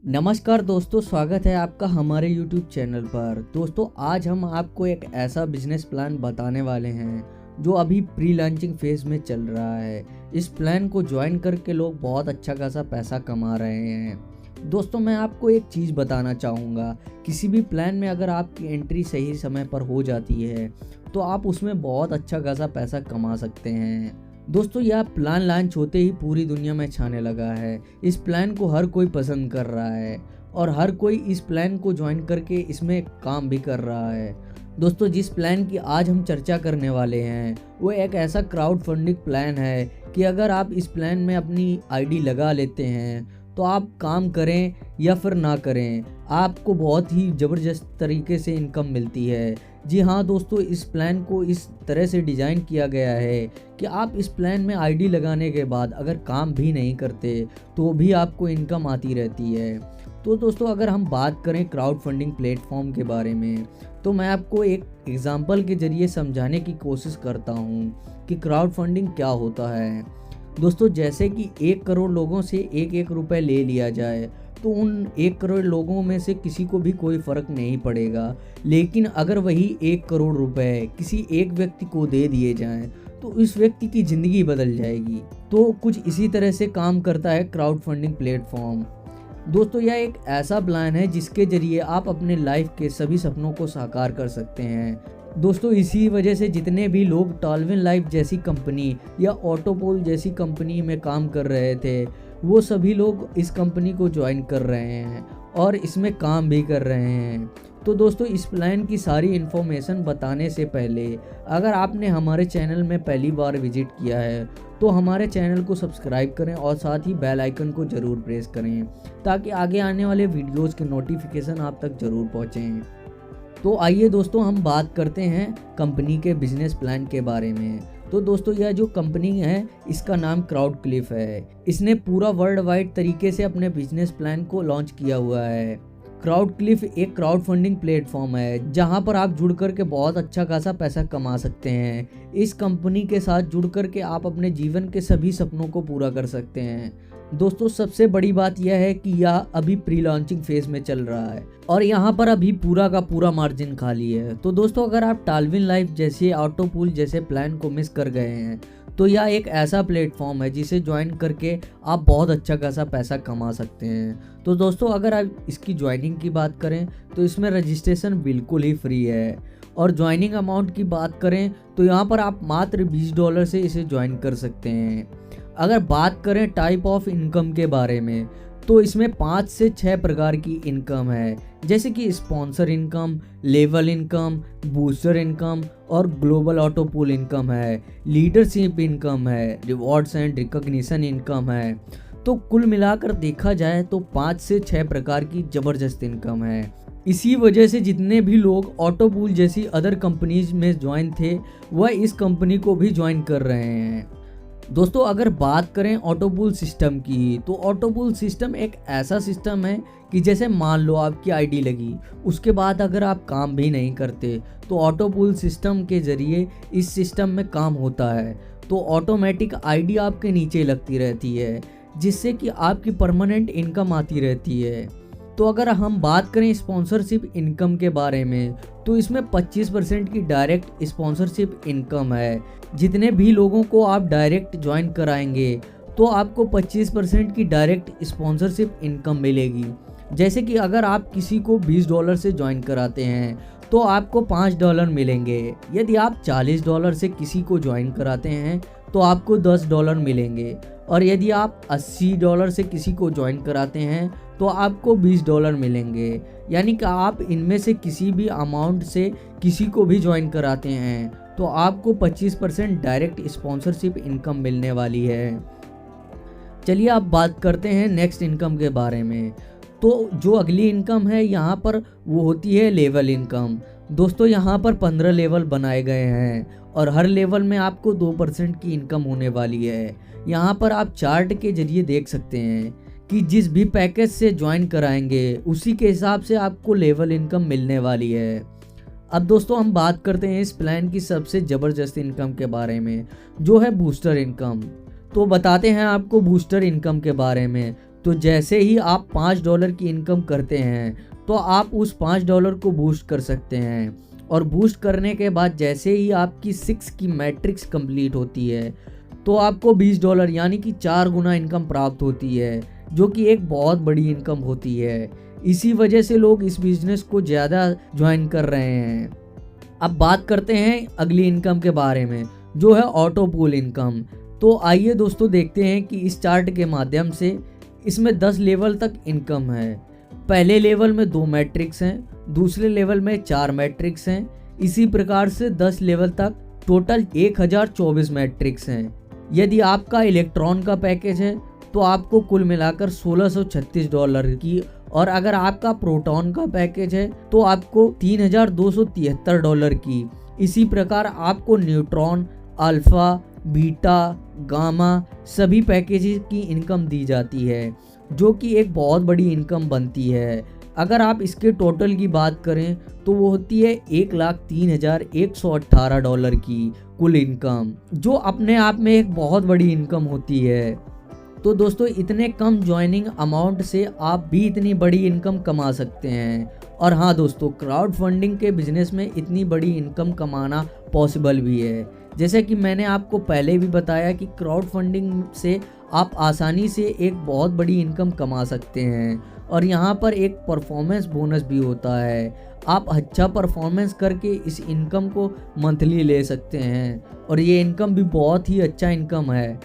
नमस्कार दोस्तों, स्वागत है आपका हमारे YouTube चैनल पर। दोस्तों, आज हम आपको एक ऐसा बिजनेस प्लान बताने वाले हैं जो अभी प्री लॉन्चिंग फेज में चल रहा है। इस प्लान को ज्वाइन करके लोग बहुत अच्छा खासा पैसा कमा रहे हैं। दोस्तों, मैं आपको एक चीज़ बताना चाहूँगा, किसी भी प्लान में अगर आपकी एंट्री सही समय पर हो जाती है तो आप उसमें बहुत अच्छा खासा पैसा कमा सकते हैं। दोस्तों, यह प्लान लॉन्च होते ही पूरी दुनिया में छाने लगा है। इस प्लान को हर कोई पसंद कर रहा है और हर कोई इस प्लान को ज्वाइन करके इसमें काम भी कर रहा है। दोस्तों, जिस प्लान की आज हम चर्चा करने वाले हैं वो एक ऐसा क्राउड फंडिंग प्लान है कि अगर आप इस प्लान में अपनी आईडी लगा लेते हैं तो आप काम करें या फिर ना करें, आपको बहुत ही ज़बरदस्त तरीके से इनकम मिलती है। जी हाँ दोस्तों, इस प्लान को इस तरह से डिज़ाइन किया गया है कि आप इस प्लान में आईडी लगाने के बाद अगर काम भी नहीं करते तो भी आपको इनकम आती रहती है। तो दोस्तों, अगर हम बात करें क्राउड फंडिंग प्लेटफॉर्म के बारे में तो मैं आपको एक एग्जांपल के ज़रिए समझाने की कोशिश करता हूँ कि क्राउड फंडिंग क्या होता है। दोस्तों, जैसे कि 1 करोड़ लोगों से 1-1 रुपए ले लिया जाए तो उन 1 करोड़ लोगों में से किसी को भी कोई फ़र्क नहीं पड़ेगा। लेकिन अगर वही 1 करोड़ रुपए किसी एक व्यक्ति को दे दिए जाएं तो इस व्यक्ति की ज़िंदगी बदल जाएगी। तो कुछ इसी तरह से काम करता है क्राउड फंडिंग प्लेटफॉर्म। दोस्तों, यह एक ऐसा प्लान है जिसके ज़रिए आप अपने लाइफ के सभी सपनों को साकार कर सकते हैं। दोस्तों, इसी वजह से जितने भी लोग टॉलविन लाइफ जैसी कंपनी या ऑटोपोल जैसी कंपनी में काम कर रहे थे वो सभी लोग इस कंपनी को ज्वाइन कर रहे हैं और इसमें काम भी कर रहे हैं। तो दोस्तों, इस प्लान की सारी इन्फॉर्मेशन बताने से पहले अगर आपने हमारे चैनल में पहली बार विजिट किया है तो हमारे चैनल को सब्सक्राइब करें और साथ ही बेल आइकन को ज़रूर प्रेस करें ताकि आगे आने वाले वीडियोज़ के नोटिफिकेशन आप तक ज़रूर पहुँचें। तो आइए दोस्तों, हम बात करते हैं कंपनी के बिजनेस प्लान के बारे में। तो दोस्तों, यह जो कंपनी है इसका नाम क्राउडक्लिफ है। इसने पूरा वर्ल्ड वाइड तरीके से अपने बिजनेस प्लान को लॉन्च किया हुआ है। क्राउडक्लिफ एक क्राउड फंडिंग प्लेटफॉर्म है जहां पर आप जुड़ करके बहुत अच्छा खासा पैसा कमा सकते हैं। इस कंपनी के साथ जुड़ करके आप अपने जीवन के सभी सपनों को पूरा कर सकते हैं। दोस्तों, सबसे बड़ी बात यह है कि यह अभी प्री लॉन्चिंग फेज में चल रहा है और यहाँ पर अभी पूरा का पूरा मार्जिन खाली है। तो दोस्तों, अगर आप टॉलविन लाइफ जैसे ऑटोपूल जैसे प्लान को मिस कर गए हैं तो यह एक ऐसा प्लेटफॉर्म है जिसे ज्वाइन करके आप बहुत अच्छा खासा पैसा कमा सकते हैं। तो दोस्तों, अगर आप इसकी ज्वाइनिंग की बात करें तो इसमें रजिस्ट्रेशन बिल्कुल ही फ्री है और ज्वाइनिंग अमाउंट की बात करें तो यहाँ पर आप मात्र $20 से इसे ज्वाइन कर सकते हैं। अगर बात करें टाइप ऑफ इनकम के बारे में तो इसमें 5 से 6 प्रकार की इनकम है, जैसे कि sponsor income, level income, booster income और ग्लोबल ऑटोपूल इनकम है, लीडरशिप इनकम है, रिवॉर्ड्स एंड रिकॉग्निशन इनकम है। तो कुल मिलाकर देखा जाए तो 5 से 6 प्रकार की ज़बरदस्त इनकम है। इसी वजह से जितने भी लोग ऑटोपूल जैसी अदर कंपनीज में ज्वाइन थे वह इस कंपनी को भी ज्वाइन कर रहे हैं। दोस्तों, अगर बात करें ऑटोपूल सिस्टम की तो ऑटोपूल सिस्टम एक ऐसा सिस्टम है कि जैसे मान लो आपकी आईडी लगी, उसके बाद अगर आप काम भी नहीं करते तो ऑटोपूल सिस्टम के ज़रिए इस सिस्टम में काम होता है। तो ऑटोमेटिक आईडी आपके नीचे लगती रहती है जिससे कि आपकी परमानेंट इनकम आती रहती है। तो अगर हम बात करें स्पॉन्सरशिप इनकम के बारे में तो इसमें 25% की डायरेक्ट स्पॉन्सरशिप इनकम है। जितने भी लोगों को आप डायरेक्ट ज्वाइन कराएंगे तो आपको 25% की डायरेक्ट स्पॉन्सरशिप इनकम मिलेगी। जैसे कि अगर आप किसी को $20 से ज्वाइन कराते हैं तो आपको $5 मिलेंगे। यदि आप $40 से किसी को ज्वाइन कराते हैं तो आपको $10 मिलेंगे और यदि आप $80 से किसी को ज्वाइन कराते हैं तो आपको $20 मिलेंगे। यानी कि आप इनमें से किसी भी अमाउंट से किसी को भी ज्वाइन कराते हैं तो आपको 25% डायरेक्ट स्पॉन्सरशिप इनकम मिलने वाली है। चलिए अब बात करते हैं नेक्स्ट इनकम के बारे में। तो जो अगली इनकम है यहाँ पर वो होती है लेवल इनकम। दोस्तों, यहाँ पर 15 लेवल बनाए गए हैं और हर लेवल में आपको 2% की इनकम होने वाली है। यहाँ पर आप चार्ट के जरिए देख सकते हैं कि जिस भी पैकेज से ज्वाइन कराएंगे उसी के हिसाब से आपको लेवल इनकम मिलने वाली है। अब दोस्तों, हम बात करते हैं इस प्लान की सबसे ज़बरदस्त इनकम के बारे में जो है बूस्टर इनकम। तो बताते हैं आपको बूस्टर इनकम के बारे में। तो जैसे ही आप $5 की इनकम करते हैं तो आप उस $5 को बूस्ट कर सकते हैं, और बूस्ट करने के बाद जैसे ही आपकी 6 की मैट्रिक्स कंप्लीट होती है तो आपको $20 यानी कि 4 गुना इनकम प्राप्त होती है, जो कि एक बहुत बड़ी इनकम होती है। इसी वजह से लोग इस बिजनेस को ज़्यादा ज्वाइन कर रहे हैं। अब बात करते हैं अगली इनकम के बारे में, जो है ऑटो पूल इनकम। तो आइए दोस्तों देखते हैं कि इस चार्ट के माध्यम से इसमें 10 लेवल तक इनकम है। पहले लेवल में 2 मैट्रिक्स हैं, दूसरे लेवल में 4 मैट्रिक्स हैं, इसी प्रकार से 10 लेवल तक टोटल 1024 मैट्रिक्स हैं। यदि आपका इलेक्ट्रॉन का पैकेज है तो आपको कुल मिलाकर $1636 की, और अगर आपका प्रोटॉन का पैकेज है तो आपको $3273 की। इसी प्रकार आपको न्यूट्रॉन, अल्फा, बीटा, गामा सभी पैकेजेस की इनकम दी जाती है, जो कि एक बहुत बड़ी इनकम बनती है। अगर आप इसके टोटल की बात करें तो वो होती है $1,03,118 की कुल इनकम, जो अपने आप में एक बहुत बड़ी इनकम होती है। तो दोस्तों इतने कम ज्वाइनिंग अमाउंट से आप भी इतनी बड़ी इनकम कमा सकते हैं। और हाँ दोस्तों, क्राउड फंडिंग के बिजनेस में इतनी बड़ी इनकम कमाना पॉसिबल भी है। जैसे कि मैंने आपको पहले भी बताया कि क्राउड फंडिंग से आप आसानी से एक बहुत बड़ी इनकम कमा सकते हैं, और यहाँ पर एक परफॉर्मेंस बोनस भी होता है। आप अच्छा परफॉर्मेंस करके इस इनकम को मंथली ले सकते हैं, और ये इनकम भी बहुत ही अच्छा इनकम है।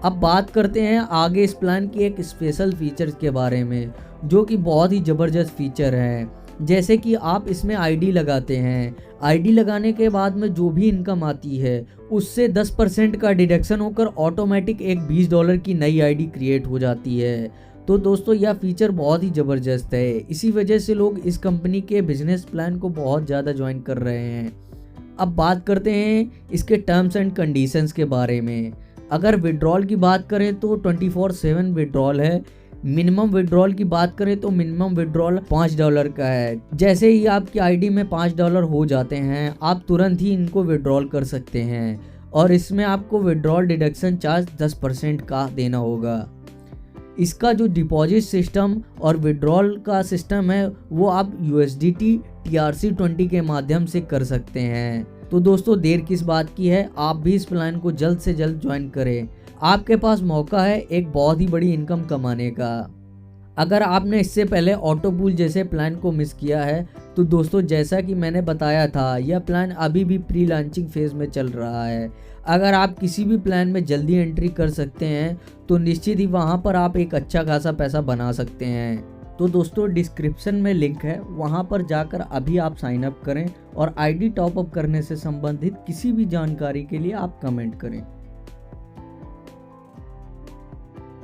अब बात करते हैं आगे इस प्लान की एक स्पेशल फीचर्स के बारे में, जो कि बहुत ही ज़बरदस्त फीचर है। जैसे कि आप इसमें आईडी लगाते हैं, आईडी लगाने के बाद में जो भी इनकम आती है उससे 10% का डिडक्शन होकर ऑटोमेटिक एक $20 की नई आईडी क्रिएट हो जाती है। तो दोस्तों यह फीचर बहुत ही ज़बरदस्त है, इसी वजह से लोग इस कंपनी के बिजनेस प्लान को बहुत ज़्यादा ज्वाइन कर रहे हैं। अब बात करते हैं इसके टर्म्स एंड कंडीशंस के बारे में। अगर विड्रॉल की बात करें तो 24/7 विड्रॉल है। मिनिमम विड्रॉल की बात करें तो मिनिमम विड्रॉल $5 का है। जैसे ही आपकी आईडी में $5 हो जाते हैं आप तुरंत ही इनको विड्रॉल कर सकते हैं, और इसमें आपको विड्रॉल डिडक्शन चार्ज 10% का देना होगा। इसका जो डिपॉजिट सिस्टम और विड्रॉल का सिस्टम है वो आप USDT TRC20 के माध्यम से कर सकते हैं। तो दोस्तों देर किस बात की है, आप भी इस प्लान को जल्द से जल्द ज्वाइन करें। आपके पास मौका है एक बहुत ही बड़ी इनकम कमाने का। अगर आपने इससे पहले ऑटो पूल जैसे प्लान को मिस किया है तो दोस्तों जैसा कि मैंने बताया था, यह प्लान अभी भी प्री लॉन्चिंग फेज में चल रहा है। अगर आप किसी भी प्लान में जल्दी एंट्री कर सकते हैं तो निश्चित ही वहां पर आप एक अच्छा खासा पैसा बना सकते हैं। तो दोस्तों डिस्क्रिप्शन में लिंक है, वहां पर जाकर अभी आप साइन अप करें, और आईडी टॉप अप करने से संबंधित किसी भी जानकारी के लिए आप कमेंट करें।